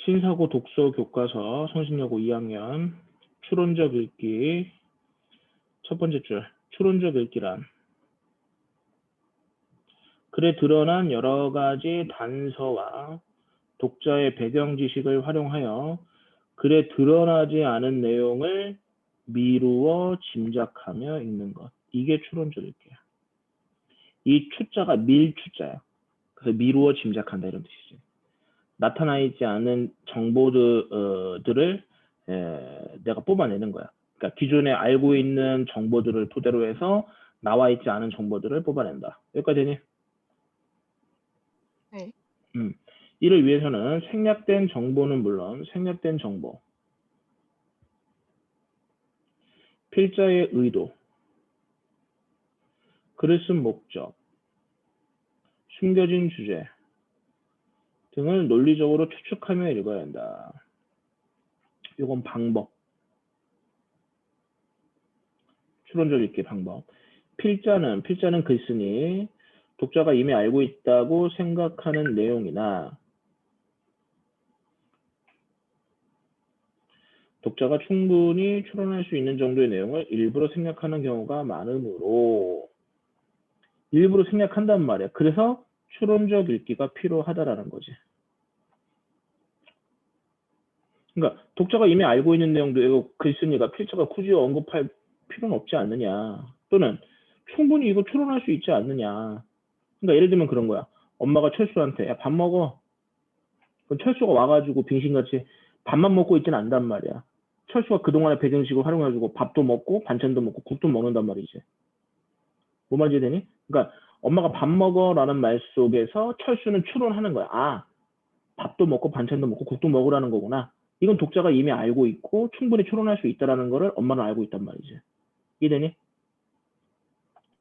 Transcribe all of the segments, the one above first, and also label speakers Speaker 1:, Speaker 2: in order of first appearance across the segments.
Speaker 1: 신사고 독서 교과서 성신여고 2학년 추론적 읽기 첫 번째 줄 추론적 읽기란 글에 드러난 여러 가지 단서와 독자의 배경 지식을 활용하여 글에 드러나지 않은 내용을 미루어 짐작하며 읽는 것. 이게 추론적 읽기야. 이 추자가 밀추자야. 그래서 미루어 짐작한다 이런 뜻이지. 나타나 있지 않은 정보들을 내가 뽑아내는 거야. 그러니까 기존에 알고 있는 정보들을 토대로 해서 나와 있지 않은 정보들을 뽑아낸다. 여기까지 되니?
Speaker 2: 네.
Speaker 1: 이를 위해서는 생략된 정보는 물론 생략된 정보, 필자의 의도, 글을 쓴 목적, 숨겨진 주제 등을 논리적으로 추측하며 읽어야 한다. 이건 방법. 추론적 읽기 방법. 필자는 글쓰니 독자가 이미 알고 있다고 생각하는 내용이나 독자가 충분히 추론할 수 있는 정도의 내용을 일부러 생략하는 경우가 많으므로 일부러 생략한단 말이야. 그래서 추론적 읽기가 필요하다라는 거지. 그러니까 독자가 이미 알고 있는 내용도 글쓴이가 필자가 굳이 언급할 필요는 없지 않느냐. 또는 충분히 이거 추론할 수 있지 않느냐. 그러니까 예를 들면 그런 거야. 엄마가 철수한테 야, 밥 먹어. 그럼 철수가 와가지고 빙신같이 밥만 먹고 있지는 않단 말이야. 철수가 그동안의 배경식을 활용해가지고 밥도 먹고 반찬도 먹고 국도 먹는단 말이지. 뭐 말인지 되니? 그러니까 엄마가 밥 먹어라는 말 속에서 철수는 추론하는 거야. 아, 밥도 먹고 반찬도 먹고 국도 먹으라는 거구나. 이건 독자가 이미 알고 있고 충분히 추론할 수 있다는 거를 엄마는 알고 있단 말이지. 이해되니?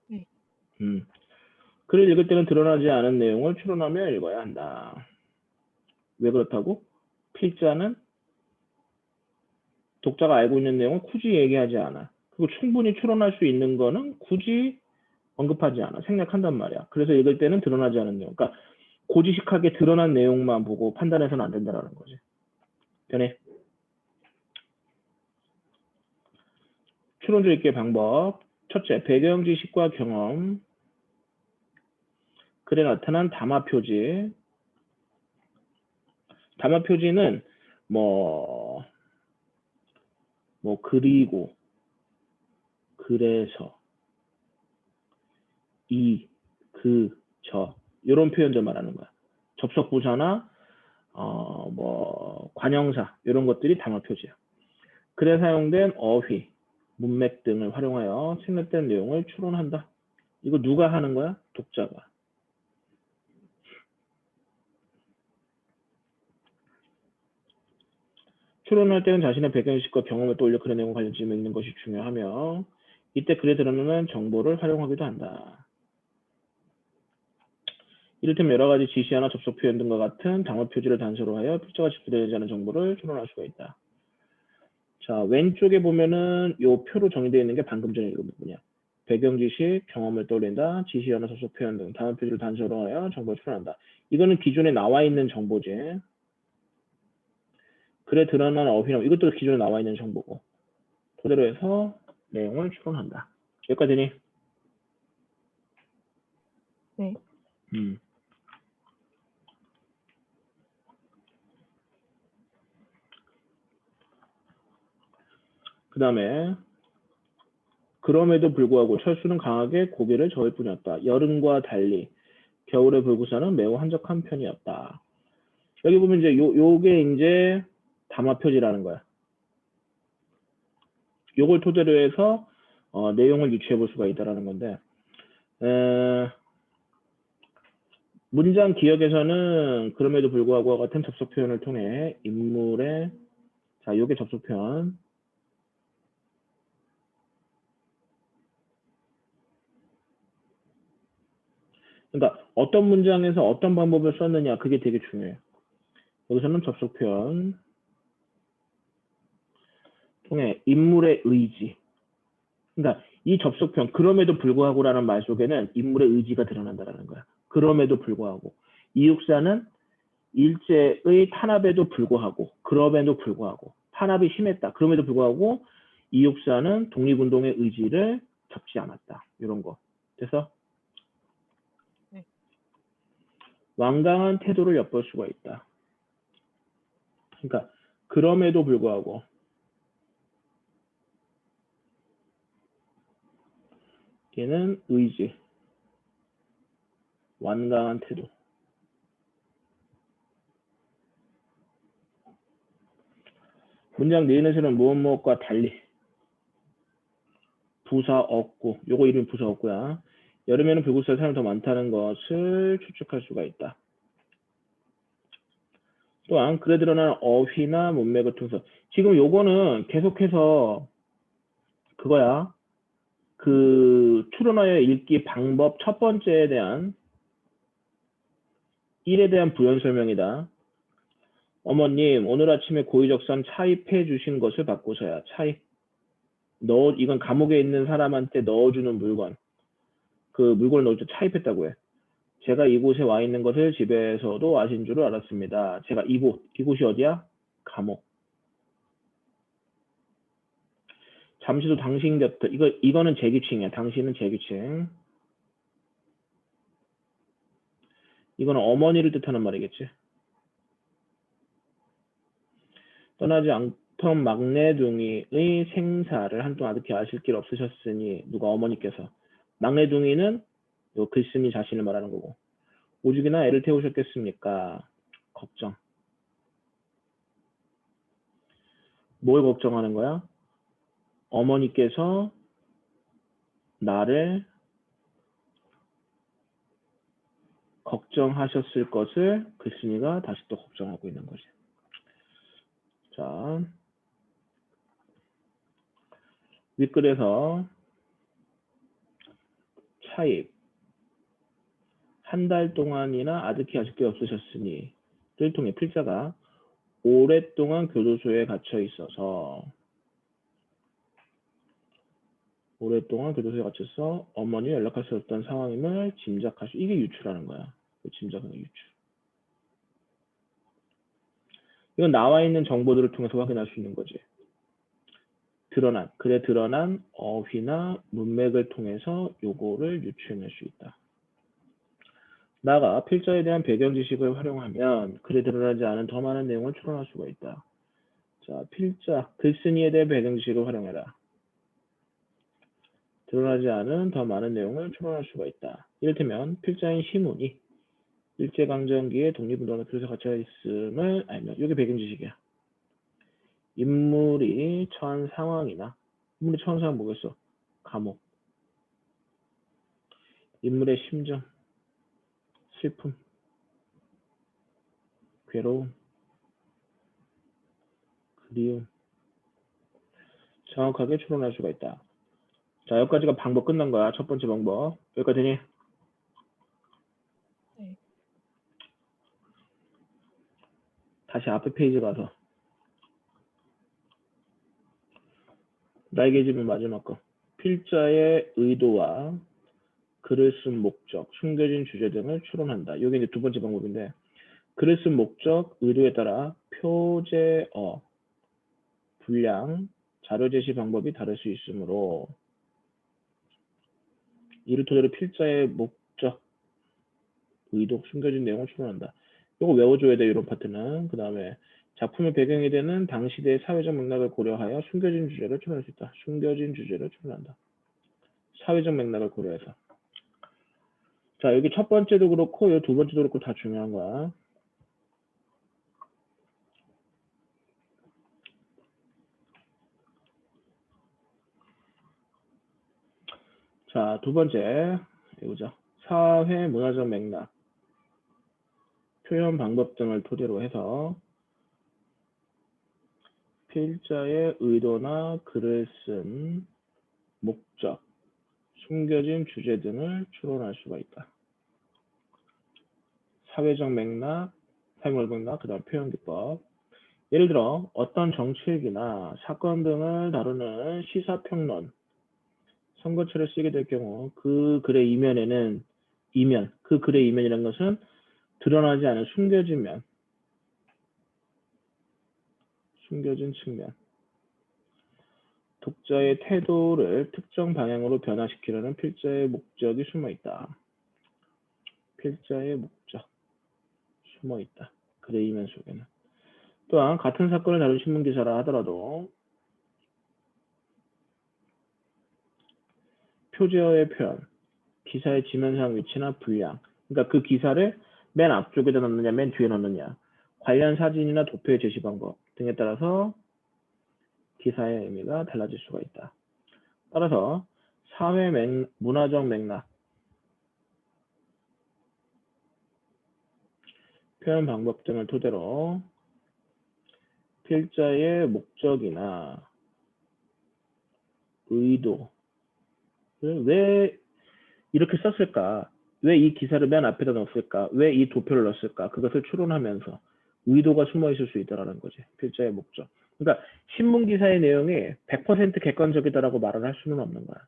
Speaker 2: 네.
Speaker 1: 글을 읽을 때는 드러나지 않은 내용을 추론하며 읽어야 한다. 왜 그렇다고? 필자는 독자가 알고 있는 내용을 굳이 얘기하지 않아. 그리고 충분히 추론할 수 있는 거는 굳이 언급하지 않아. 생략한단 말이야. 그래서 읽을 때는 드러나지 않은 내용. 그러니까 고지식하게 드러난 내용만 보고 판단해서는 안 된다는 거지. 변해. 추론적 읽기의 방법. 첫째, 배경 지식과 경험. 글에 나타난 담화 표지. 담화 표지는 그리고, 그래서, 이런 표현들 말하는 거야. 접속 부사나 관형사 이런 것들이 담화 표지야. 글에 사용된 어휘, 문맥 등을 활용하여 생략된 내용을 추론한다. 이거 누가 하는 거야? 독자가. 추론할 때는 자신의 배경지식과 경험을 떠올려 글의 내용과 관련 지음을 읽는 것이 중요하며 이때 글에 드러나는 정보를 활용하기도 한다. 이를테면 여러 가지 지시어나 접속 표현 등과 같은 담화 표지를 단서로 하여 필자가 집중되지 않은 정보를 추론할 수가 있다. 자, 왼쪽에 보면은 이 표로 정의되어 있는 게 방금 전에 읽은 부분이야. 배경 지식, 경험을 떠올린다, 지시어나 접속 표현 등 담화 표지를 단서로 하여 정보를 추론한다. 이거는 기존에 나와 있는 정보지. 글에 드러난 어휘나 이것도 기존에 나와 있는 정보고 그대로 해서 내용을 추론한다. 여기까지니?
Speaker 2: 네.
Speaker 1: 그 다음에 그럼에도 불구하고 철수는 강하게 고개를 저을 뿐이었다. 여름과 달리 겨울의 불구사는 매우 한적한 편이었다. 여기 보면 이제 요게 이제 담화 표지라는 거야. 요걸 토대로 해서 내용을 유추해 볼 수가 있다라는 건데 문장 기억에서는 그럼에도 불구하고 같은 접속 표현을 통해 인물의 자 요게 접속 표현 그러니까 어떤 문장에서 어떤 방법을 썼느냐 그게 되게 중요해요. 여기서는 접속 표현 통해 인물의 의지 그러니까 이 접속 표현 그럼에도 불구하고라는 말 속에는 인물의 의지가 드러난다는 거야. 그럼에도 불구하고 이육사는 일제의 탄압에도 불구하고, 그럼에도 불구하고, 탄압이 심했다. 그럼에도 불구하고 이육사는 독립운동의 의지를 접지 않았다. 이런 거. 그래서
Speaker 2: 네.
Speaker 1: 완강한 태도를 엿볼 수가 있다. 그러니까 그럼에도 불구하고 얘는 의지, 완강한 태도. 문장 내에서는 무엇과 달리 부사 없고, 요거 이름이 부사 없고야. 여름에는 불국사의 사람이 더 많다는 것을 추측할 수가 있다. 또한 글에 드러나는 어휘나 문맥을 통해서 지금 요거는 계속해서 그거야. 그 추론하여 읽기 방법 첫 번째에 대한 1에 대한 부연 설명이다. 어머님, 오늘 아침에 고의적산 차입해 주신 것을 바꾸셔야. 차입. 이건 감옥에 있는 사람한테 넣어주는 물건. 그 물건을 넣을 때 차입했다고 해. 제가 이곳에 와 있는 것을 집에서도 아신 줄 알았습니다. 제가 이곳이 어디야? 감옥. 잠시도 당신 곁에, 이거는 제규칭이야. 당신은 제규칭. 이거는 어머니를 뜻하는 말이겠지. 떠나지 않던 막내둥이의 생사를 한동안 어떻게 아실 길 없으셨으니, 누가 어머니께서. 막내둥이는 요 글쓴이 자신을 말하는 거고. 오죽이나 애를 태우셨겠습니까? 걱정. 뭘 걱정하는 거야? 어머니께서 나를 걱정하셨을 것을 글쓴이가 다시 또 걱정하고 있는 거지. 자, 윗글에서 차입, 한 달 동안이나 아득히 아실 게 없으셨으니 를 통해 필자가 오랫동안 교도소에 갇혀 있어서 어머니 연락할 수 없던 상황임을 짐작할 수, 이게 유추라는 거야. 짐작하는 유추. 이건 나와 있는 정보들을 통해서 확인할 수 있는 거지. 글에 드러난 어휘나 문맥을 통해서 요거를 유추해낼 수 있다. 나아가 필자에 대한 배경 지식을 활용하면 글에 드러나지 않은 더 많은 내용을 추론할 수가 있다. 자, 필자, 글쓴이에 대해 배경 지식을 활용해라. 드러나지 않은 더 많은 내용을 추론할 수가 있다. 이를테면 필자인 시문이 일제강점기에 독립운동에 그래서 갇혀 있음을 알면, 이게 배경 지식이야. 인물이 처한 상황이나, 인물이 처한 상황 뭐겠어? 감옥. 인물의 심정, 슬픔, 괴로움, 그리움. 정확하게 추론할 수가 있다. 자, 여기까지가 방법 끝난 거야. 첫 번째 방법. 여기까지 되니?
Speaker 2: 네.
Speaker 1: 다시 앞에 페이지 가서. 나에게 질문 마지막 거. 필자의 의도와 글을 쓴 목적, 숨겨진 주제 등을 추론한다. 이게 이제 두 번째 방법인데, 글을 쓴 목적, 의도에 따라 표제어, 분량, 자료 제시 방법이 다를 수 있으므로 이를 토대로 필자의 목적, 의도, 숨겨진 내용을 추론한다. 이거 외워줘야 돼, 이런 파트는. 그 다음에 작품의 배경이 되는 당시대의 사회적 맥락을 고려하여 숨겨진 주제를 추론할 수 있다. 숨겨진 주제를 추론한다. 사회적 맥락을 고려해서. 자, 여기 첫 번째도 그렇고 이 두 번째도 그렇고 다 중요한 거야. 자, 두 번째 보자. 사회 문화적 맥락, 표현 방법 등을 토대로 해서 필자의 의도나 글을 쓴 목적, 숨겨진 주제 등을 추론할 수가 있다. 사회적 맥락, 그 다음 표현 기법. 예를 들어 어떤 정치일기나 사건 등을 다루는 시사평론, 선거철에 쓰게 될 경우 그 글의 이면에는 그 글의 이면이라는 것은 드러나지 않은 숨겨진 면, 숨겨진 측면. 독자의 태도를 특정 방향으로 변화시키려는 필자의 목적이 숨어있다. 필자의 목적. 숨어있다. 글의 이면 속에는. 또한 같은 사건을 다룬 신문기사라 하더라도 표제어의 표현, 기사의 지면상 위치나 분량, 그러니까 그 기사를 맨 앞쪽에다 넣느냐 맨 뒤에 넣느냐, 관련 사진이나 도표의 제시 방법 등에 따라서 기사의 의미가 달라질 수가 있다. 따라서 사회 문화적 맥락, 표현 방법 등을 토대로 필자의 목적이나 의도를 왜 이렇게 썼을까? 왜 이 기사를 맨 앞에다 넣었을까? 왜 이 도표를 넣었을까? 그것을 추론하면서 의도가 숨어 있을 수 있다는 거지. 필자의 목적. 그러니까 신문 기사의 내용이 100% 객관적이다라고 말을 할 수는 없는 거야.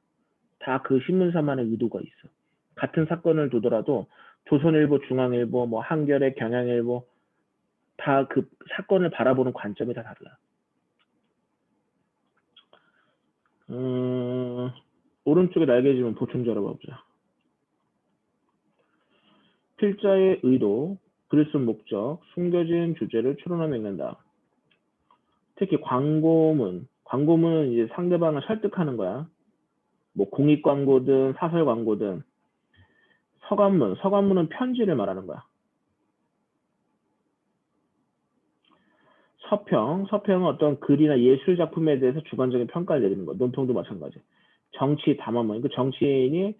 Speaker 1: 다 그 신문사만의 의도가 있어. 같은 사건을 두더라도 조선일보, 중앙일보, 뭐 한겨레, 경향일보 다 그 사건을 바라보는 관점이 다 달라. 오른쪽에 날개지면 보충 열어보자. 필자의 의도, 글을 쓴 목적, 숨겨진 주제를 추론하며 읽는다. 특히 광고문. 광고문은 이제 상대방을 설득하는 거야. 뭐 공익 광고든 사설 광고든. 서간문. 서간문은 편지를 말하는 거야. 서평. 서평은 어떤 글이나 예술 작품에 대해서 주관적인 평가를 내리는 거. 논평도 마찬가지. 정치 담화문. 그 정치인이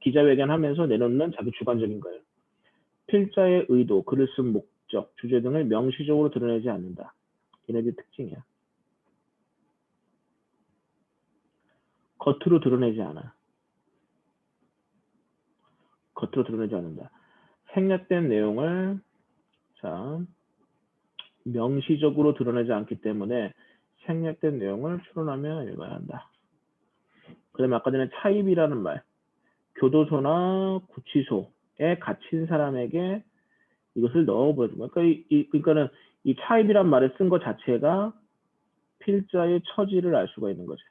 Speaker 1: 기자회견하면서 내놓는 자기 주관적인 거예요. 필자의 의도, 글을 쓴 목적, 주제 등을 명시적으로 드러내지 않는다. 얘네들 특징이야. 겉으로 드러내지 않아. 겉으로 드러내지 않는다. 생략된 내용을 명시적으로 드러내지 않기 때문에 생략된 내용을 추론하며 읽어야 한다. 그 다음에 아까 전에 차입이라는 말. 교도소나 구치소에 갇힌 사람에게 이것을 넣어보여준 거야. 그러니까는 이 차입이란 말을 쓴 것 자체가 필자의 처지를 알 수가 있는 거지.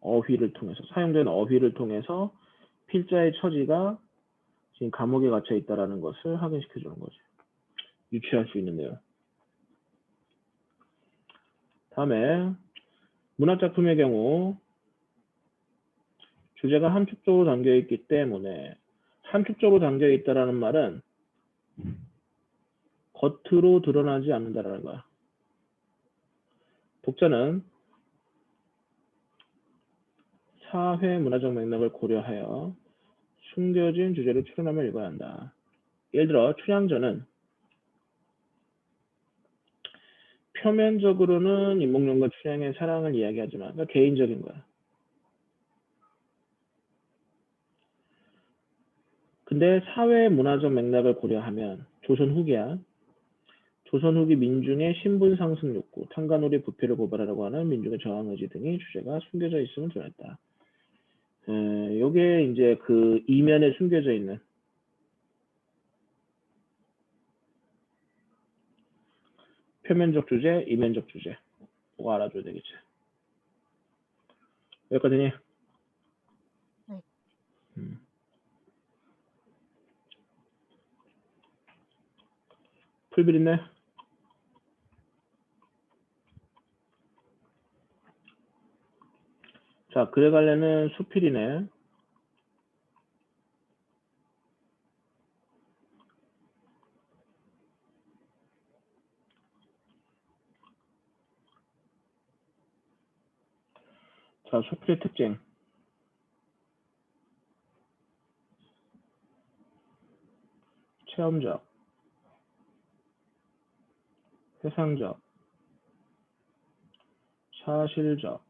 Speaker 1: 어휘를 통해서, 사용된 어휘를 통해서 필자의 처지가 지금 감옥에 갇혀 있다는 것을 확인시켜 주는 거죠. 유추할 수 있는 내용. 다음에 문학작품의 경우 주제가 함축적으로 담겨 있기 때문에 함축적으로 담겨 있다는 말은 겉으로 드러나지 않는다는 거야. 독자는 사회 문화적 맥락을 고려하여 숨겨진 주제를 추론하며 읽어야 한다. 예를 들어 춘향전은 표면적으로는 임목룡과 춘향의 사랑을 이야기하지만 그러니까 개인적인 거야. 근데 사회 문화적 맥락을 고려하면 조선 후기야. 조선 후기 민중의 신분 상승 욕구, 탄간우리 부패를 고발하려고 하는 민중의 저항 의지 등이 주제가 숨겨져 있음을 드러냈다. 요게 이제 그 이면에 숨겨져 있는 표면적 주제, 이면적 주제. 그거 알아줘야 되겠지. 여기까지니?
Speaker 2: 네.
Speaker 1: 풀빌 있네? 자, 그래갈래는 수필이네. 자, 수필의 특징. 체험적, 회상적, 사실적,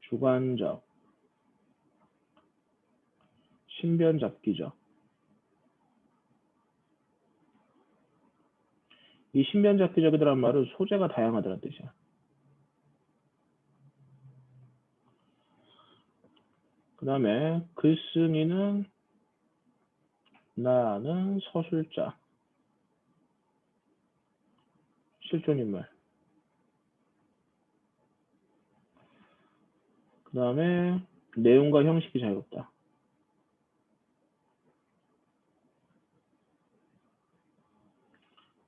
Speaker 1: 주관적, 신변잡기적. 이 신변잡기적이라는 말은 소재가 다양하다는 뜻이야. 그 다음에 글쓴이는 나는 서술자. 실존 인물. 그 다음에 내용과 형식이 자유롭다.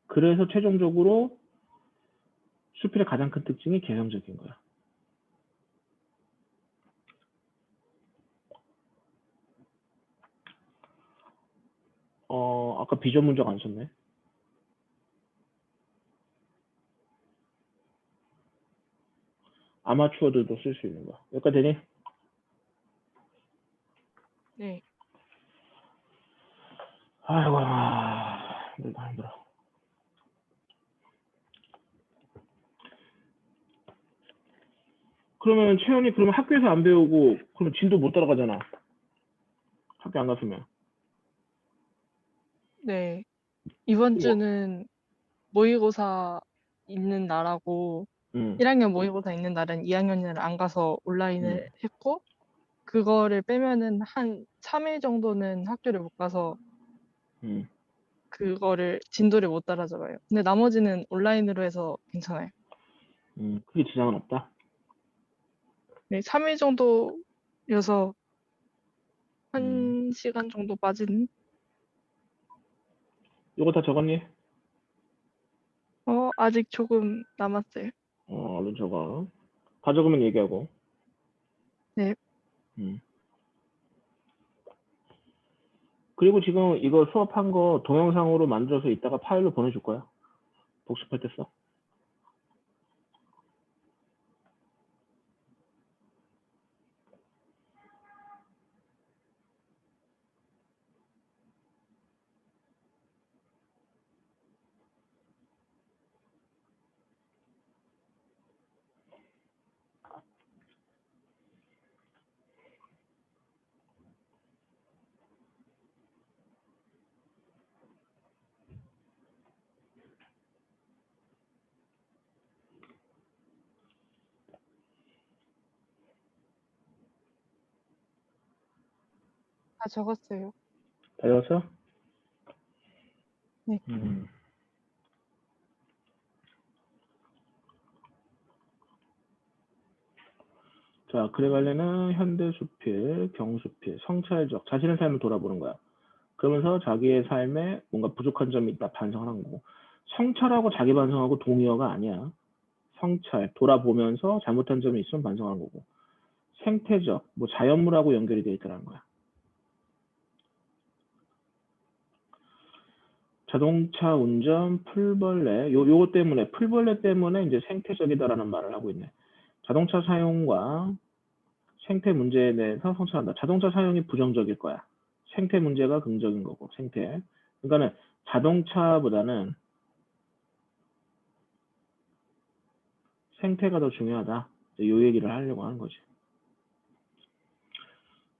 Speaker 1: 그래서 최종적으로 수필의 가장 큰 특징이 개성적인 거야. 아까 비전 문제가 안 썼네. 아마추어들도 쓸 수 있는 거야. 여기까지 되니?
Speaker 2: 네.
Speaker 1: 아이고, 힘들어. 그러면 채연이 그러면 학교에서 안 배우고 그럼 진도 못 따라가잖아. 학교 안 갔으면.
Speaker 2: 네. 이번
Speaker 1: 우와.
Speaker 2: 주는 모의고사 있는 날하고 1학년 모의고사 있는 날은 2학년을 안 가서 온라인을 했고 그거를 빼면은 한 3일 정도는 학교를 못 가서 그거를 진도를 못 따라잡아요. 근데 나머지는 온라인으로 해서 괜찮아요.
Speaker 1: 크게 지장은 없다.
Speaker 2: 네, 3일 정도여서
Speaker 1: 음.
Speaker 2: 1시간 정도 빠지는?
Speaker 1: 이거 다 적었니?
Speaker 2: 아직 조금 남았어요.
Speaker 1: 얼른 적어. 다 적으면 얘기하고.
Speaker 2: 네.
Speaker 1: 그리고 지금 이거 수업한 거 동영상으로 만들어서 이따가 파일로 보내줄 거야. 복습할 때 써.
Speaker 2: 다 적었어요.
Speaker 1: 다 적었어?
Speaker 2: 네.
Speaker 1: 자, 그래 관련은 현대수필, 경수필, 성찰적, 자신의 삶을 돌아보는 거야. 그러면서 자기의 삶에 뭔가 부족한 점이 있다 반성을 한 거고. 성찰하고 자기 반성하고 동의어가 아니야. 성찰, 돌아보면서 잘못한 점이 있으면 반성하는 거고. 생태적, 뭐 자연물하고 연결이 돼 있다는 거야. 자동차 운전, 풀벌레, 요거 때문에, 풀벌레 때문에 이제 생태적이다라는 말을 하고 있네. 자동차 사용과 생태 문제에 대해서 성찰한다. 자동차 사용이 부정적일 거야. 생태 문제가 긍정인 거고, 생태. 그러니까는 자동차보다는 생태가 더 중요하다. 요 얘기를 하려고 하는 거지.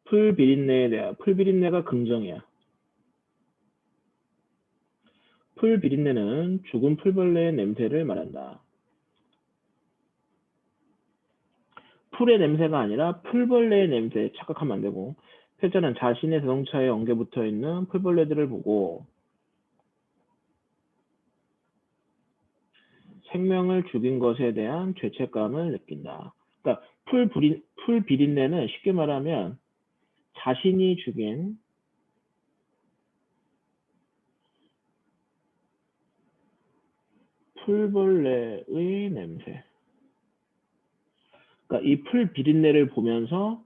Speaker 1: 풀비린내에 대한, 풀비린내가 긍정이야. 풀비린내는 죽은 풀벌레의 냄새를 말한다. 풀의 냄새가 아니라 풀벌레의 냄새 착각하면 안 되고, 필자는 자신의 자동차에 엉겨 붙어 있는 풀벌레들을 보고 생명을 죽인 것에 대한 죄책감을 느낀다. 그러니까 풀비린내는 쉽게 말하면 자신이 죽인 풀벌레의 냄새. 그러니까 이 풀비린내를 보면서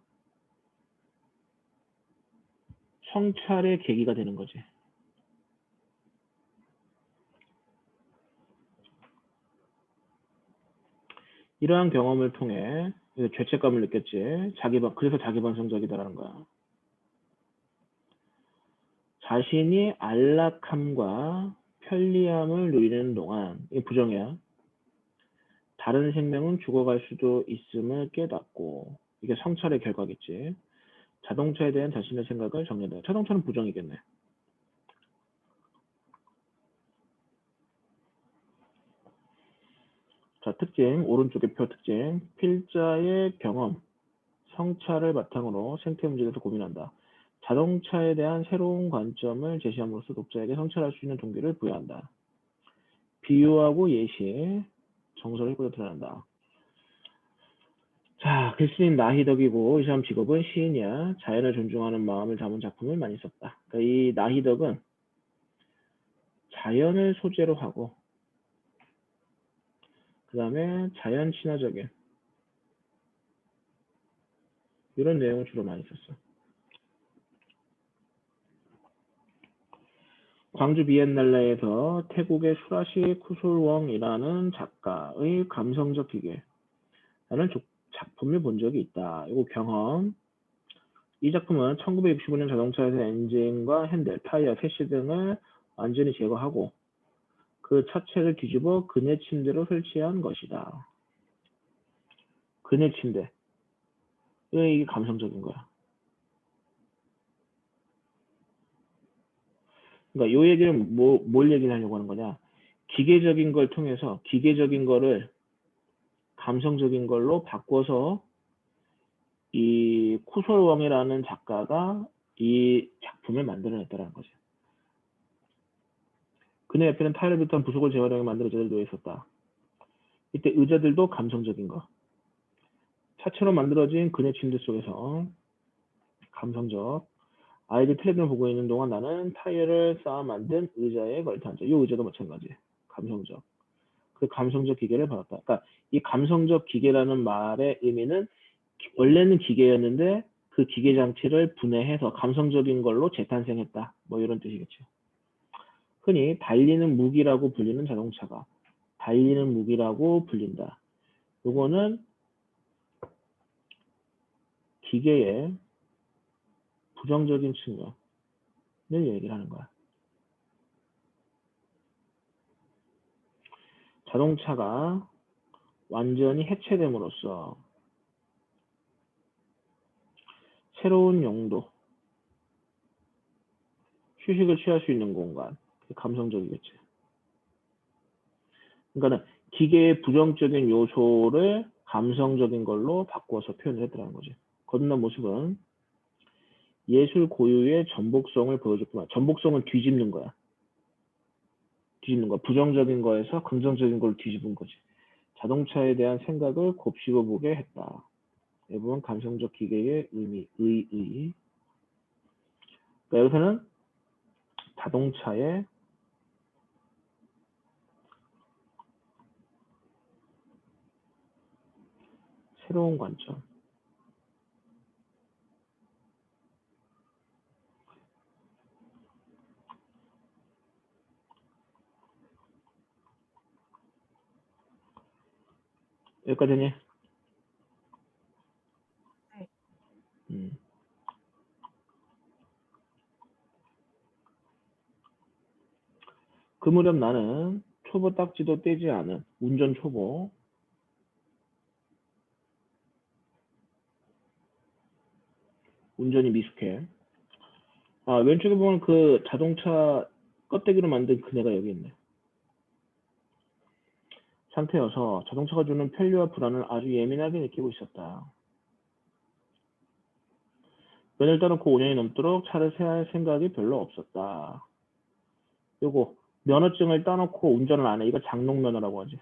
Speaker 1: 성찰의 계기가 되는 거지. 이러한 경험을 통해 죄책감을 느꼈지. 그래서 자기반성적이다라는 거야. 자신이 안락함과 편리함을 누리는 동안, 이게 부정이야. 다른 생명은 죽어갈 수도 있음을 깨닫고, 이게 성찰의 결과겠지. 자동차에 대한 자신의 생각을 정리한다. 자동차는 부정이겠네. 자, 특징, 오른쪽의 표 특징. 필자의 경험, 성찰을 바탕으로 생태 문제에 대해서 고민한다. 자동차에 대한 새로운 관점을 제시함으로써 독자에게 성찰할 수 있는 동기를 부여한다. 비유하고 예시, 정서를 꾸려 드러낸다. 자, 글쓴이는 나희덕이고 이 사람 직업은 시인이야. 자연을 존중하는 마음을 담은 작품을 많이 썼다. 그러니까 이 나희덕은 자연을 소재로 하고 그 다음에 자연 친화적인 이런 내용을 주로 많이 썼어. 광주 비엔날레에서 태국의 수라시 쿠솔웡이라는 작가의 감성적 기계라는 작품을 본 적이 있다. 이거 경험. 이 작품은 1965년 자동차에서 엔진과 핸들, 타이어, 세시 등을 완전히 제거하고 그 차체를 뒤집어 그네 침대로 설치한 것이다. 그네 침대. 이게 감성적인 거야. 그러니까 요 얘기는 뭘 얘기를 하려고 하는 거냐? 기계적인 걸 통해서 기계적인 거를 감성적인 걸로 바꿔서 이 쿠솔웡이라는 작가가 이 작품을 만들어냈다는 거죠. 그네 옆에는 타일을 비롯한 부속을 재활용해 만든 의자들이 놓여 있었다. 이때 의자들도 감성적인 거. 차체로 만들어진 그네 침대 속에서 감성적. 아이들 텔레비전을 보고 있는 동안 나는 타이어를 쌓아 만든 의자에 걸터 앉아. 이 의자도 마찬가지. 감성적. 그 감성적 기계를 받았다. 그러니까 이 감성적 기계라는 말의 의미는 원래는 기계였는데 그 기계 장치를 분해해서 감성적인 걸로 재탄생했다. 뭐 이런 뜻이겠죠. 흔히 달리는 무기라고 불리는 자동차가 달리는 무기라고 불린다. 요거는 기계의 부정적인 측면을 얘기를 하는 거야. 자동차가 완전히 해체됨으로써 새로운 용도, 휴식을 취할 수 있는 공간, 감성적이겠지. 그러니까 기계의 부정적인 요소를 감성적인 걸로 바꿔서 표현을 했더라는 거지. 거듭난 모습은 예술 고유의 전복성을 보여줬구나. 전복성은 뒤집는 거야. 뒤집는 거야. 부정적인 거에서 긍정적인 걸 뒤집은 거지. 자동차에 대한 생각을 곱씹어 보게 했다. 이 부분 감성적 기계의 의미, 그러니까 여기서는 자동차의 새로운 관점. 여기까지니?
Speaker 2: 네.
Speaker 1: 그 무렵 나는 초보 딱지도 떼지 않은 운전 초보. 운전이 미숙해. 아, 왼쪽에 보면 그 자동차 껍데기로 만든 그네가 여기 있네. 상태여서 자동차가 주는 편리와 불안을 아주 예민하게 느끼고 있었다. 면을 따놓고 5년이 넘도록 차를 세야 할 생각이 별로 없었다. 요거 면허증을 따놓고 운전을 안 해. 이거 장롱면허라고 하지.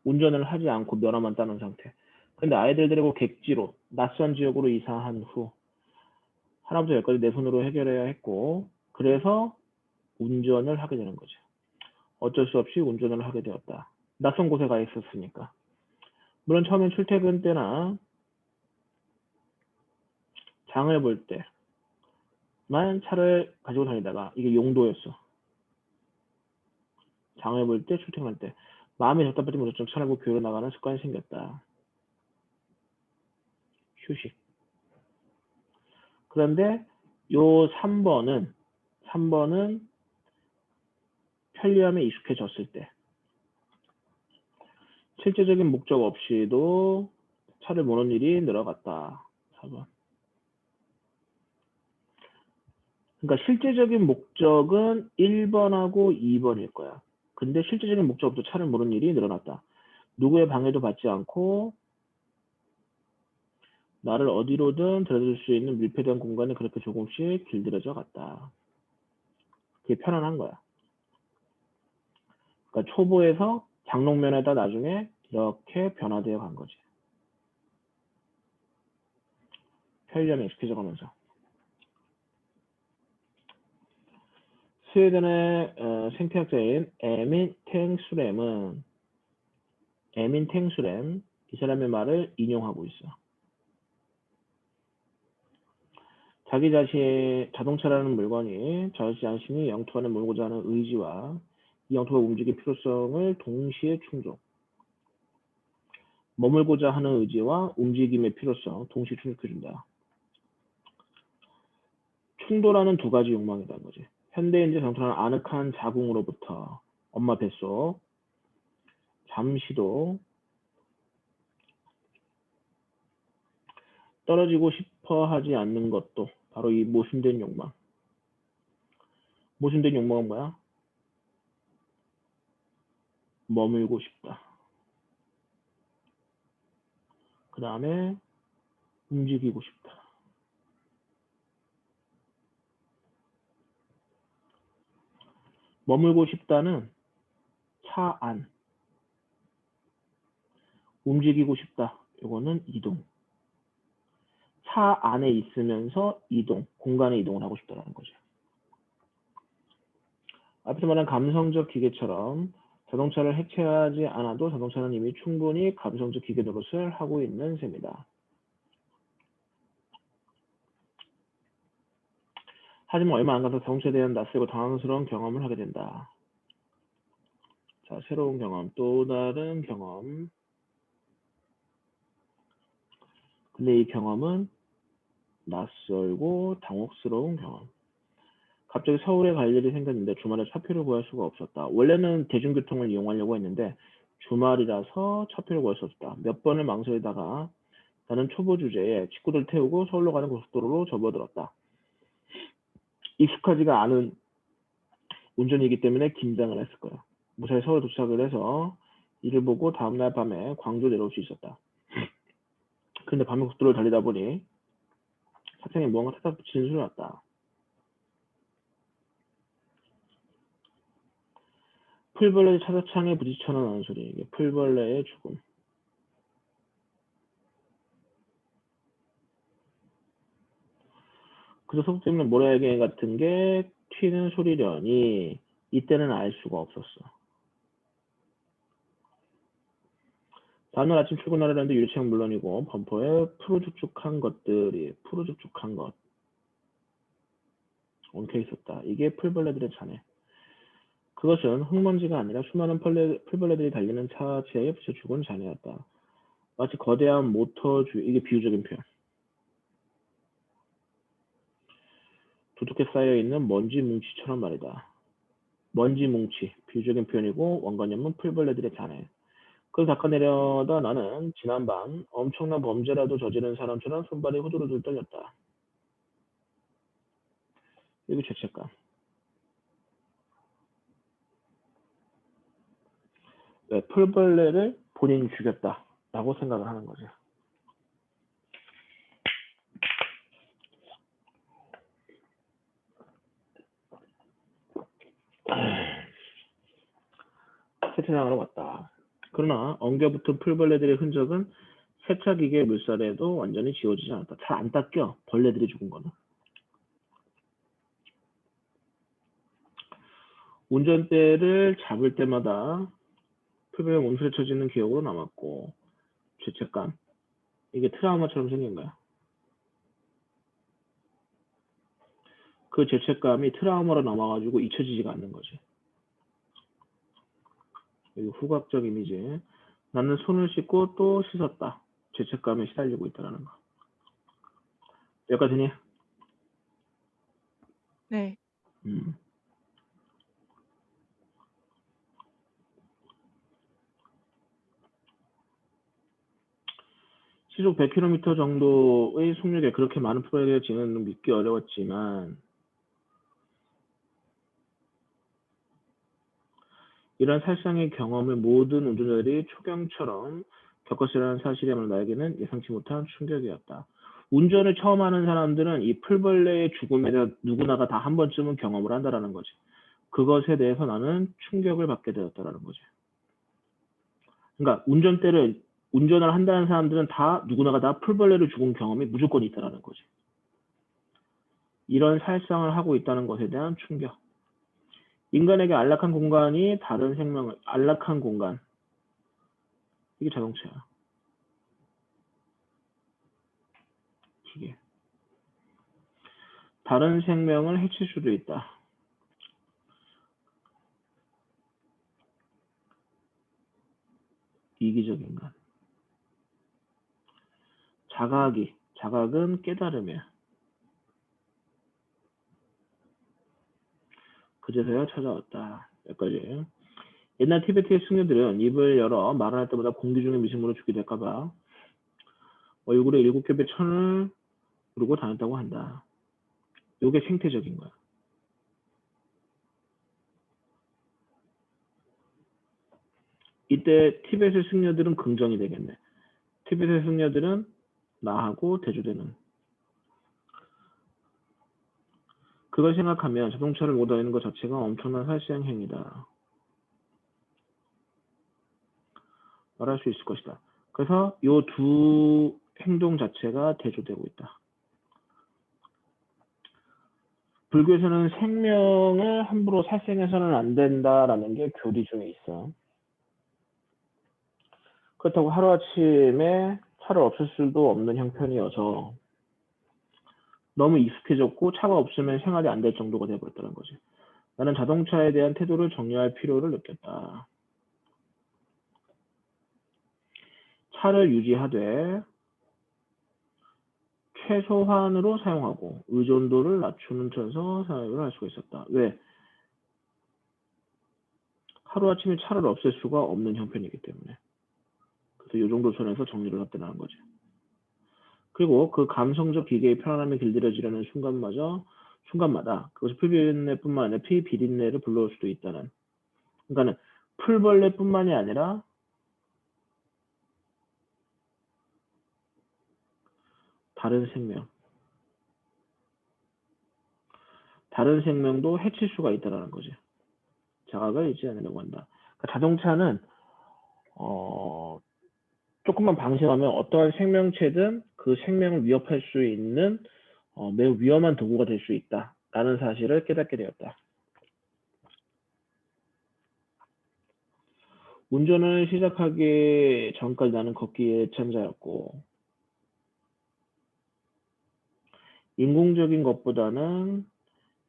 Speaker 1: 운전을 하지 않고 면허만 따놓은 상태. 근데 아이들 데리고 객지로 낯선 지역으로 이사한 후 하나부터 열까지 내 손으로 해결해야 했고 그래서 운전을 하게 되는 거죠. 어쩔 수 없이 운전을 하게 되었다. 낯선 곳에 가 있었으니까. 물론 처음엔 출퇴근 때나 장을 볼 때만 차를 가지고 다니다가 이게 용도였어. 장을 볼 때, 출퇴근할 때. 마음이 답답할 때 무조건 차를 보고 교회로 나가는 습관이 생겼다. 휴식. 그런데 요 3번은 편리함에 익숙해졌을 때 실제적인 목적 없이도 차를 모는 일이 늘어갔다. 4번. 그러니까 실제적인 목적은 1번하고 2번일 거야. 근데 실제적인 목적 없이도 차를 모는 일이 늘어났다. 누구의 방해도 받지 않고 나를 어디로든 데려줄 수 있는 밀폐된 공간이 그렇게 조금씩 길들여져 갔다. 그게 편안한 거야. 그러니까 초보에서 장롱면에다 나중에 이렇게 변화되어 간 거지. 편리함에 익숙해져가면서. 스웨덴의 생태학자인 에민 탱수렘 이 사람의 말을 인용하고 있어. 자동차라는 물건이 자기 자신이 영토 안에 몰고자 하는 의지와 이 영토가 움직일 필요성을 동시에 충족. 머물고자 하는 의지와 움직임의 필요성 동시에 충족해준다. 충돌하는 두 가지 욕망이라는 거지. 현대인들이 정통하는 아늑한 자궁으로부터 엄마 뱃속 잠시도 떨어지고 싶어 하지 않는 것도 바로 이 모순된 욕망. 모순된 욕망은 뭐야? 머물고 싶다. 그 다음에 움직이고 싶다. 머물고 싶다는 차 안. 움직이고 싶다. 이거는 이동. 차 안에 있으면서 이동, 공간의 이동을 하고 싶다는 거죠. 앞에서 말한 감성적 기계처럼 자동차를 해체하지 않아도 자동차는 이미 충분히 감성적 기계 노릇을 하고 있는 셈이다. 하지만 얼마 안 가서 자동차에 대한 낯설고 당황스러운 경험을 하게 된다. 자, 새로운 경험, 또 다른 경험. 근데 이 경험은 낯설고 당혹스러운 경험. 갑자기 서울에 갈 일이 생겼는데 주말에 차표를 구할 수가 없었다. 원래는 대중교통을 이용하려고 했는데 주말이라서 차표를 구할 수 없었다. 몇 번을 망설이다가 나는 초보 주제에 친구들 태우고 서울로 가는 고속도로로 접어들었다. 익숙하지가 않은 운전이기 때문에 긴장을 했을 거야. 무사히 서울 도착을 해서 이를 보고 다음날 밤에 광주 내려올 수 있었다. 그런데 밤에 고속도로를 달리다 보니 차창에 무언가 타닥 붙이는 소리가 났다. 풀벌레 차자창에 부딪혀 나는 소리. 이게 풀벌레의 죽음. 그래서 속 때문에 모래알갱이 같은 게 튀는 소리려니 이때는 알 수가 없었어. 다음날 아침 출근하려는데 유리창은 물론이고 범퍼에 푸르죽죽한 것 엉켜 있었다. 이게 풀벌레들의 잔해. 그것은 흙먼지가 아니라 수많은 풀벌레들이 달리는 차체에 붙여 죽은 잔해였다. 마치 거대한 이게 비유적인 표현. 두둑해 쌓여있는 먼지 뭉치처럼 말이다. 먼지 뭉치, 비유적인 표현이고 원관념은 풀벌레들의 잔해. 그걸 닦아내려다 나는 지난밤 엄청난 범죄라도 저지른 사람처럼 손발이 후들후들 떨렸다. 이거 죄책감. 네, 풀벌레를 본인이 죽였다라고 생각을 하는 거죠. 세차장으로 갔다. 그러나 엉겨붙은 풀벌레들의 흔적은 세차기계 물살에도 완전히 지워지지 않았다. 잘 안 닦여, 벌레들이 죽은 거는. 운전대를 잡을 때마다 풀벌레 몸속에 쳐지는 기억으로 남았고 죄책감. 이게 트라우마처럼 생긴 거야. 그 죄책감이 트라우마로 남아가지고 잊혀지지가 않는 거지. 여기 후각적 이미지. 나는 손을 씻고 또 씻었다. 죄책감에 시달리고 있다는 거. 여기까지니?
Speaker 2: 네.
Speaker 1: 시속 100km 정도의 속력에 그렇게 많은 풀벌레가 지는 믿기 어려웠지만 이런 살상의 경험을 모든 운전자들이 초경처럼 겪었으라는 사실이야말로 나에게는 예상치 못한 충격이었다. 운전을 처음 하는 사람들은 이 풀벌레의 죽음에 대해 누구나가 다 한 번쯤은 경험을 한다는 거지. 그것에 대해서 나는 충격을 받게 되었다라는 거지. 그러니까 운전을 한다는 사람들은 다 누구나가 다 풀벌레로 죽은 경험이 무조건 있다라는 거지. 이런 살상을 하고 있다는 것에 대한 충격. 인간에게 안락한 공간이 다른 생명을 안락한 공간. 이게 자동차야. 기계. 다른 생명을 해칠 수도 있다. 이기적 인간. 자각은 깨달음이야. 그제서야 찾아왔다. 여기까지. 옛날 티베트의 승려들은 입을 열어 말을 할 때마다 공기 중에 미생물을 죽게 될까봐 얼굴에 7겹의 천을 두르고 다녔다고 한다. 이게 생태적인 거야. 이때 티베트의 승려들은 긍정이 되겠네. 티베트의 승려들은 나하고 대조되는. 그걸 생각하면 자동차를 못 다니는 것 자체가 엄청난 살상 행위다. 말할 수 있을 것이다. 그래서 이 두 행동 자체가 대조되고 있다. 불교에서는 생명을 함부로 살생해서는 안 된다라는 게 교리 중에 있어. 그렇다고 하루아침에 차를 없앨 수도 없는 형편이어서 너무 익숙해졌고 차가 없으면 생활이 안 될 정도가 되어버렸다는 거지. 나는 자동차에 대한 태도를 정리할 필요를 느꼈다. 차를 유지하되 최소한으로 사용하고 의존도를 낮추는 천서 사용을 할 수가 있었다. 왜? 하루아침에 차를 없앨 수가 없는 형편이기 때문에. 그래서 이 정도 선에서 정리를 했다는 거지. 그리고 그 감성적 기계의 편안함에 길들여지려는 순간마다 그것이 풀비린내뿐만 아니라 피비린내를 불러올 수도 있다는. 그러니까는 풀벌레뿐만이 아니라 다른 생명도 해칠 수가 있다는 거지. 자각을 잊지 않으려고 한다. 그러니까 자동차는 조금만 방심하면 어떠한 생명체든 그 생명을 위협할 수 있는 매우 위험한 도구가 될 수 있다라는 사실을 깨닫게 되었다. 운전을 시작하기 전까지 나는 걷기에 천자였고 인공적인 것보다는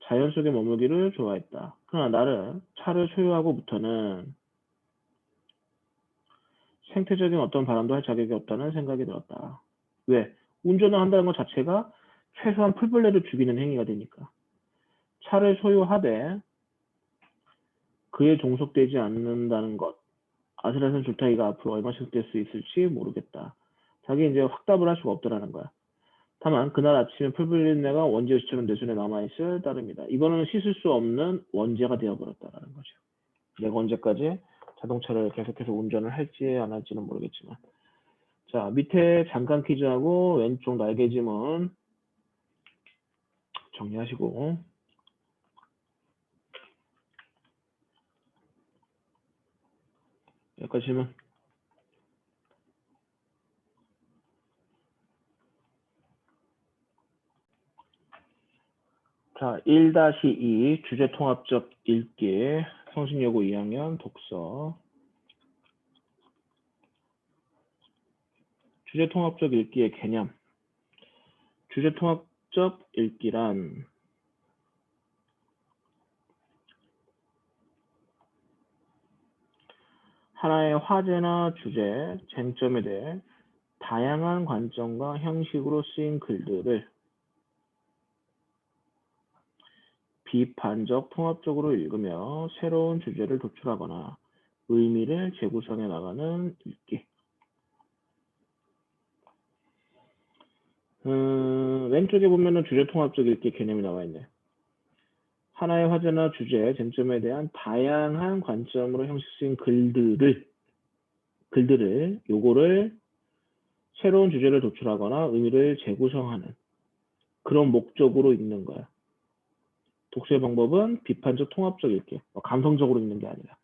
Speaker 1: 자연 속에 머물기를 좋아했다. 그러나 나를 차를 소유하고부터는 생태적인 어떤 바람도 할 자격이 없다는 생각이 들었다. 왜? 운전을 한다는 것 자체가 최소한 풀벌레를 죽이는 행위가 되니까. 차를 소유하되 그에 종속되지 않는다는 것. 아슬아슬 줄타기가 앞으로 얼마씩 될 수 있을지 모르겠다. 자기 이제 확답을 할 수가 없더라는 거야. 다만 그날 아침에 풀비린내가 원재 시처럼 내 손에 남아있을 따름이다. 이거는 씻을 수 없는 원재가 되어버렸다는 거죠. 내가 언제까지 자동차를 계속해서 운전을 할지 안 할지는 모르겠지만. 자, 밑에 잠깐 퀴즈하고 왼쪽 날개짐은 정리하시고. 여기까지 질문. 자, 1-2 주제통합적 읽기 성신여고 2학년 독서. 주제통합적 읽기의 개념. 주제통합적 읽기란 하나의 화제나 주제, 쟁점에 대해 다양한 관점과 형식으로 쓰인 글들을 비판적 통합적으로 읽으며 새로운 주제를 도출하거나 의미를 재구성해 나가는 읽기. 왼쪽에 보면은 주제통합적 읽기 개념이 나와 있네. 하나의 화제나 주제, 쟁점에 대한 다양한 관점으로 형식 쓰인 글들을 요거를 새로운 주제를 도출하거나 의미를 재구성하는 그런 목적으로 읽는 거야. 독서의 방법은 비판적 통합적 읽기. 감성적으로 읽는 게 아니라.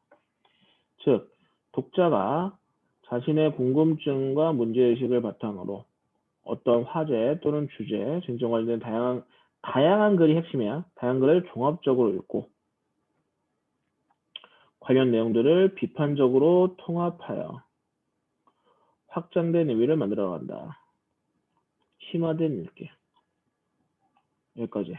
Speaker 1: 즉, 독자가 자신의 궁금증과 문제의식을 바탕으로 어떤 화제 또는 주제, 쟁점 관련된 다양한 글이 핵심이야. 다양한 글을 종합적으로 읽고 관련 내용들을 비판적으로 통합하여 확장된 의미를 만들어 간다. 심화된 읽기. 여기까지.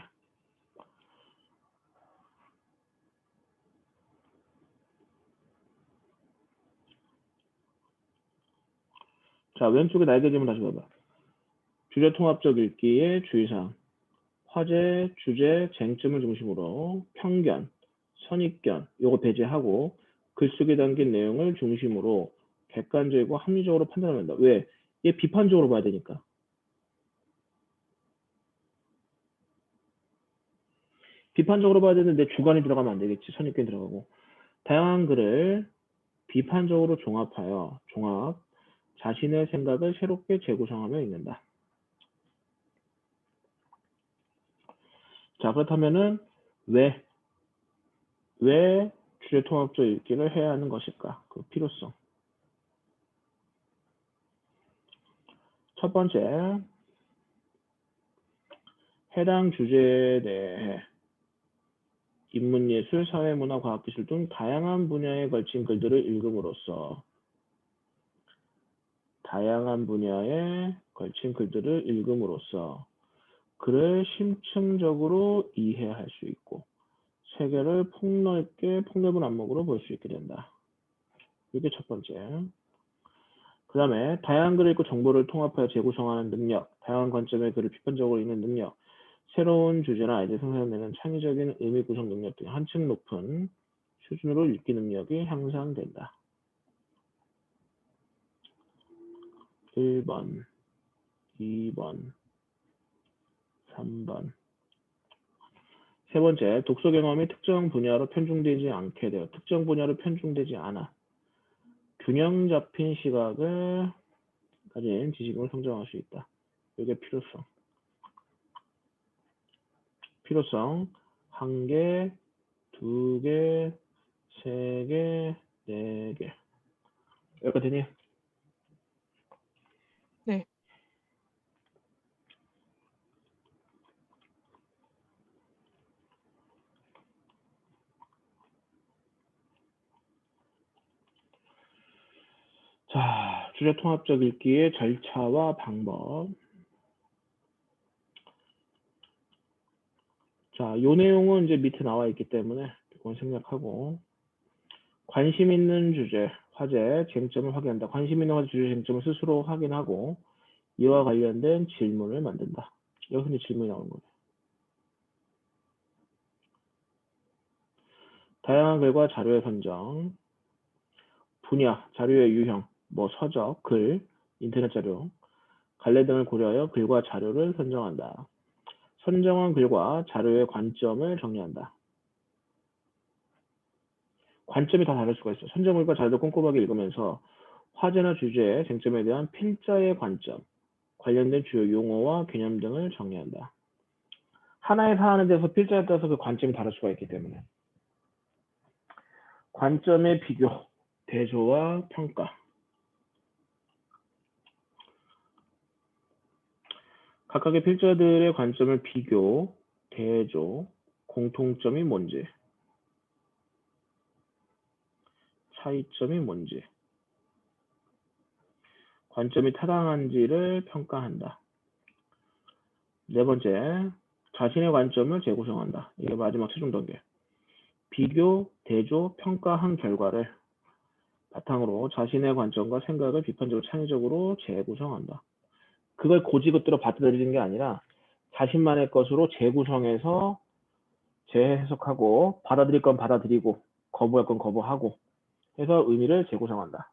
Speaker 1: 자, 왼쪽에 날개짐을 다시 봐봐. 주제 통합적 읽기의 주의사항. 화제, 주제, 쟁점을 중심으로 편견, 선입견, 요거 배제하고 글 속에 담긴 내용을 중심으로 객관적이고 합리적으로 판단한다. 왜? 얘 비판적으로 봐야 되니까. 비판적으로 봐야 되는데 내 주관이 들어가면 안 되겠지. 선입견이 들어가고. 다양한 글을 비판적으로 자신의 생각을 새롭게 재구성하며 읽는다. 자, 그렇다면은 왜 주제 통합적 읽기를 해야 하는 것일까? 그 필요성. 첫 번째, 해당 주제에 대해 인문예술, 사회문화, 과학기술 등 다양한 분야에 걸친 글들을 읽음으로써 글을 심층적으로 이해할 수 있고 세계를 폭넓은 안목으로 볼 수 있게 된다. 이게 첫 번째. 그 다음에 다양한 글을 읽고 정보를 통합하여 재구성하는 능력, 다양한 관점의 글을 비판적으로 읽는 능력, 새로운 주제나 아이디어 생산되는 창의적인 의미 구성 능력 등 한층 높은 수준으로 읽기 능력이 향상된다. 1번, 2번, 3번. 세 번째, 독서 경험이 특정 분야로 편중되지 않아 균형 잡힌 시각을 가진 지식을 성장할 수 있다. 이게 필요성 1개, 2개, 3개, 4개. 여기까지 되니?
Speaker 2: 네.
Speaker 1: 자, 주제 통합적 읽기의 절차와 방법. 자, 요 내용은 이제 밑에 나와 있기 때문에 이건 생략하고 관심 있는 주제, 화제, 쟁점을 확인한다. 관심 있는 화제, 주제, 쟁점을 스스로 확인하고 이와 관련된 질문을 만든다. 여기서 이제 질문이 나오는 거예요. 다양한 글과 자료의 선정, 분야, 자료의 유형, 서적, 글, 인터넷 자료, 갈래 등을 고려하여 글과 자료를 선정한다. 선정한 글과 자료의 관점을 정리한다. 관점이 다 다를 수가 있어. 선정글과 자료를 꼼꼼하게 읽으면서 화제나 주제의 쟁점에 대한 필자의 관점, 관련된 주요 용어와 개념 등을 정리한다. 하나의 사안에 대해서 필자에 따라서 그 관점이 다를 수가 있기 때문에 관점의 비교, 대조와 평가. 각각의 필자들의 관점을 비교, 대조, 공통점이 뭔지, 차이점이 뭔지, 관점이 타당한지를 평가한다. 네 번째, 자신의 관점을 재구성한다. 이게 마지막 최종 단계. 비교, 대조, 평가한 결과를 바탕으로 자신의 관점과 생각을 비판적으로 창의적으로 재구성한다. 그걸 고지것대로 받아들이는 게 아니라 자신만의 것으로 재구성해서 재해석하고 받아들일 건 받아들이고 거부할 건 거부하고 해서 의미를 재구성한다.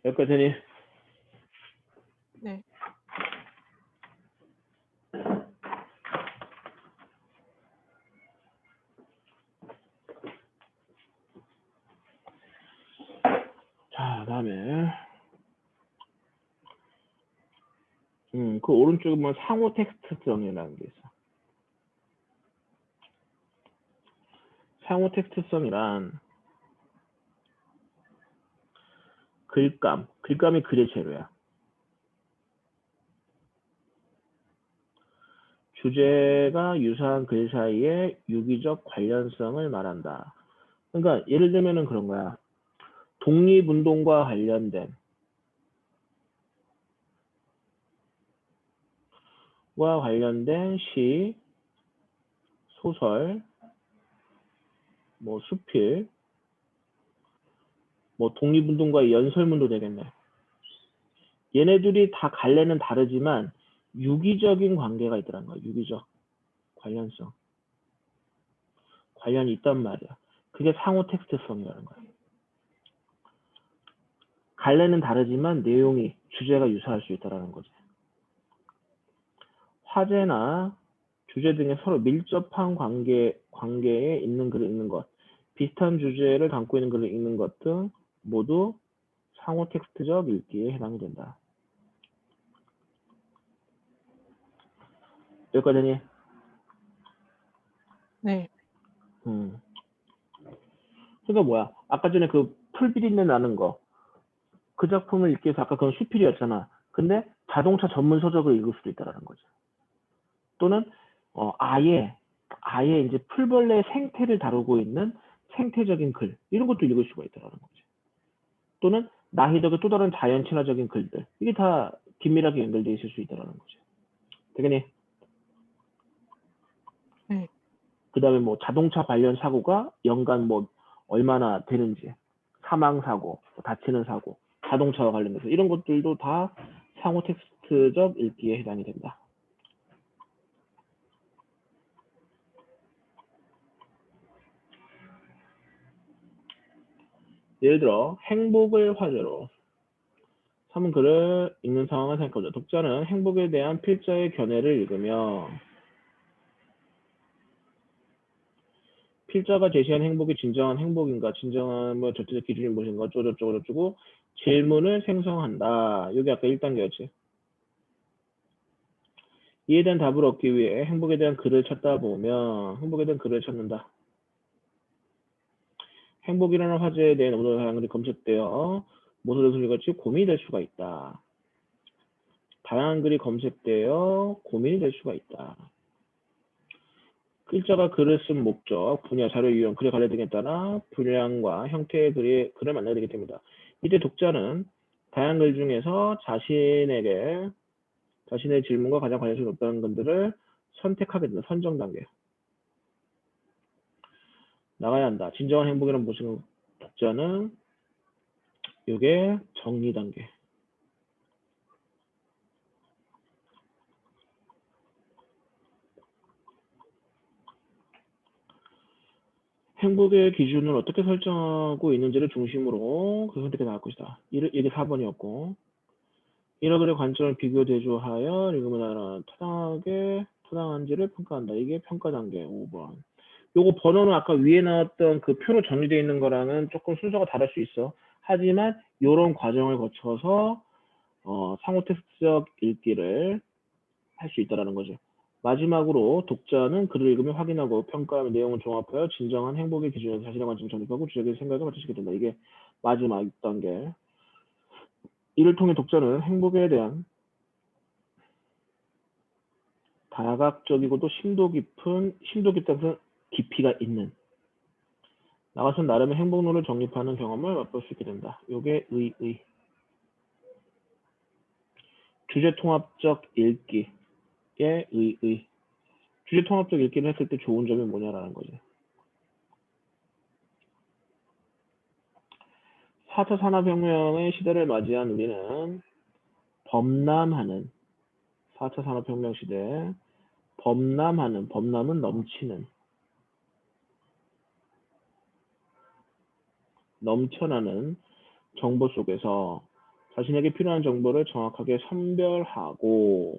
Speaker 1: 여기까지 되니?
Speaker 2: 네.
Speaker 1: 자, 다음에 그 오른쪽에 보면 상호 텍스트성이라는 게 있어. 상호 텍스트성이란 글감이 글의 재료야. 주제가 유사한 글 사이의 유기적 관련성을 말한다. 그러니까 예를 들면은 그런 거야. 독립운동과 관련된 시, 소설, 뭐 수필, 뭐 독립운동과의 연설문도 되겠네. 얘네들이 다 갈래는 다르지만 유기적인 관계가 있더란 거야. 유기적 관련성. 관련이 있단 말이야. 그게 상호 텍스트성이라는 거야. 갈래는 다르지만 내용이, 주제가 유사할 수 있다는 거지. 화제나 주제 등의 서로 밀접한 관계에 있는 글을 읽는 것, 비슷한 주제를 담고 있는 글을 읽는 것 등 모두 상호 텍스트적 읽기에 해당이 된다. 여기까지니?
Speaker 2: 네.
Speaker 1: 그러니까 뭐야? 아까 전에 그 풀비린내 나는 거, 그 작품을 읽기 위해서 아까 그건 수필이었잖아. 근데 자동차 전문 서적을 읽을 수도 있다라는 거지. 또는 아예 이제 풀벌레의 생태를 다루고 있는 생태적인 글, 이런 것도 읽을 수가 있다라는 거지. 또는 나희덕의 또 다른 자연 친화적인 글들, 이게 다 긴밀하게 연결되어 있을 수 있다라는 거지. 되겠니?
Speaker 2: 네.
Speaker 1: 그 다음에 뭐 자동차 관련 사고가 연간 뭐 얼마나 되는지, 사망 사고, 다치는 사고, 자동차와 관련돼서 이런 것들도 다 상호 텍스트적 읽기에 해당이 된다. 예를 들어 행복을 화제로 삼은 글을 읽는 상황을 생각해보자. 독자는 행복에 대한 필자의 견해를 읽으며 필자가 제시한 행복이 진정한 행복인가, 진정한 뭐 절대적 기준이 무엇인가, 어쩌고 질문을 생성한다. 이게 아까 1단계였지. 이에 대한 답을 얻기 위해 행복에 대한 글을 찾다 보면 행복에 대한 글을 찾는다. 행복이라는 화제에 대해 너무나 다양한 글이 검색되어 모서리 소리같이 고민이 될 수가 있다. 다양한 글이 검색되어 고민이 될 수가 있다. 필자가 글을 쓴 목적, 분야, 자료 유형, 글의 관련 등에 따라 분량과 형태의 글을 만나게 되게 됩니다. 이때 독자는 다양한 글 중에서 자신의 질문과 가장 관련성이 높다는 것들을 선택하게 된다. 선정 단계. 나가야 한다. 진정한 행복이란 무엇인가? 독자는 이게 정리 단계. 행복의 기준을 어떻게 설정하고 있는지를 중심으로 그 선택이 나올 것이다. 이게 4번이었고 이러 글의 관점을 비교 대조하여 읽음을 타당한지를 평가한다. 이게 평가 단계 5번. 요거 번호는 아까 위에 나왔던 그 표로 정리되어 있는 거랑은 조금 순서가 다를 수 있어. 하지만 이런 과정을 거쳐서 상호 텍스트적 읽기를 할 수 있다는 거죠. 마지막으로 독자는 글을 읽으며 확인하고 평가하며 내용을 종합하여 진정한 행복의 기준에서 자신의 관점을 정립하고 주제의 생각을 맞추시게 된다. 이게 마지막 6단계. 이를 통해 독자는 행복에 대한 다각적이고도 심도 깊다는 깊이가 있는 나가서 나름의 행복론을 정립하는 경험을 맛볼 수 있게 된다. 이게 주제 통합적 읽기의 주제 통합적 읽기를 했을 때 좋은 점이 뭐냐라는 거지. 4차 산업혁명의 시대를 맞이한 우리는 범람하는 4차 산업혁명 시대 범람은 넘쳐나는 정보 속에서 자신에게 필요한 정보를 정확하게 선별하고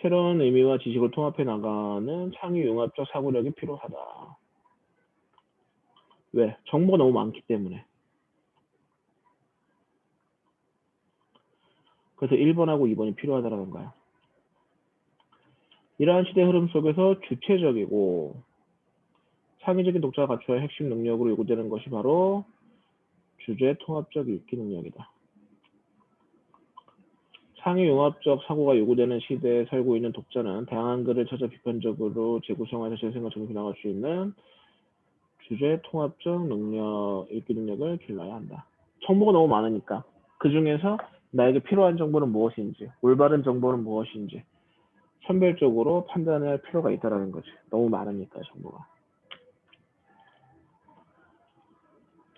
Speaker 1: 새로운 의미와 지식을 통합해 나가는 창의융합적 사고력이 필요하다. 왜? 정보가 너무 많기 때문에. 그래서 1번하고 2번이 필요하다라는 거야. 이러한 시대 흐름 속에서 주체적이고 창의적인 독자가 갖춰야 핵심 능력으로 요구되는 것이 바로 주제 통합적 읽기 능력이다. 창의융합적 사고가 요구되는 시대에 살고 있는 독자는 다양한 글을 찾아 비판적으로 재구성해서 제 생각을 정비나갈 수 있는 주제 통합적 능력, 읽기 능력을 길러야 한다. 정보가 너무 많으니까 그 중에서 나에게 필요한 정보는 무엇인지, 올바른 정보는 무엇인지 선별적으로 판단해야 할 필요가 있다는 거지. 너무 많으니까 정보가.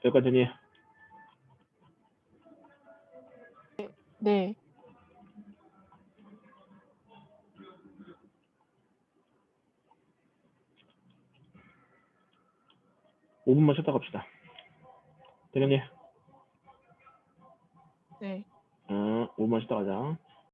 Speaker 1: 여기까지니?
Speaker 2: 네.
Speaker 1: 5분만 쉬었다 갑시다. 되겠니?
Speaker 2: 네.
Speaker 1: 5분만 쉬었다 가자.